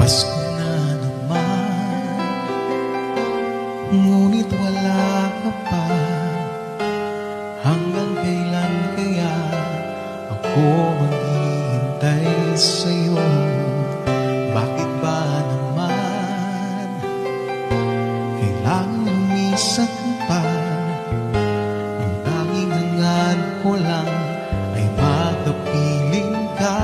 Pasko na naman, ngunit wala ka pa. Hanggang kailan kaya ako maghihintay sa'yo? Bakit ba naman kailangan lumisan pa? Ang tanging hangad ko lang ay makapiling ka.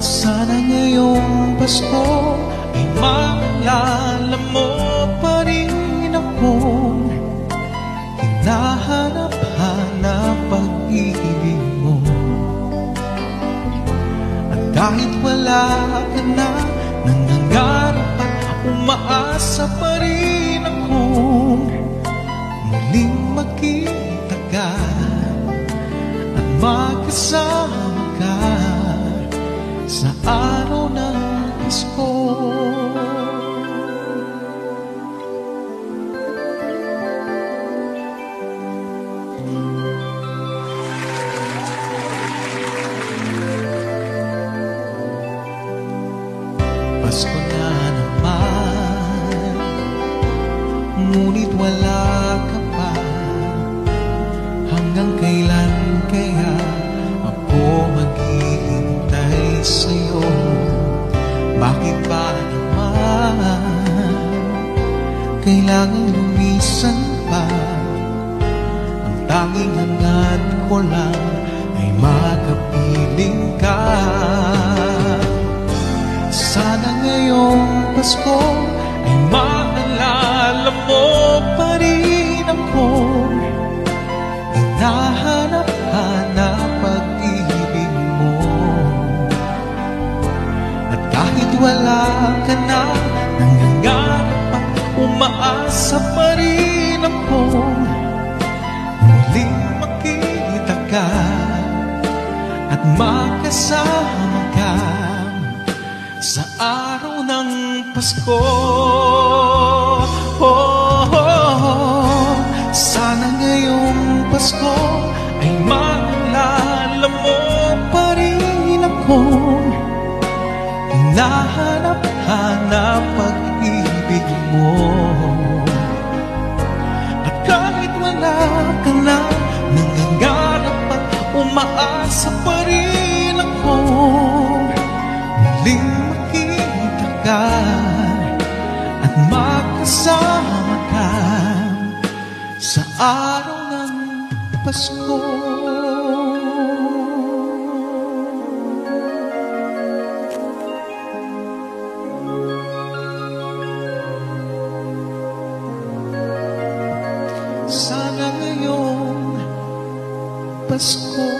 Sana ngayong Pasko ay maalala mo pa rin akong hinahanap-hanap pag-ibig mo. At kahit wala ka na, nangangarap at umaasa pa rin akong muling magkita ka at magkasama ka sa araw ng Pasko. Pasko na naman, ngunit wala ka pa. Hanggang kailan kaya ako maghihintay sa'yo? Bakit ba naman kailangan lumisan pa? Ang tanging hangad ko lang ay makapiling ka. Sana ngayong Pasko ay maalala mo pa rin akong hinahanap-hanap pag-ibig mo. At kahit wala ka na, nangangarap at umaasa pa rin akong muling makita ka at makasama ka sa araw ng Pasko. Sana ngayong Pasko ay maalala mo pa rin akong hinahanap-hanap pag-ibig mo. At kahit wala ka na, nangangarap at umaasa pa rin akong muling makita ka at magkasama ka sa araw ng Pasko. Sana ngayong Pasko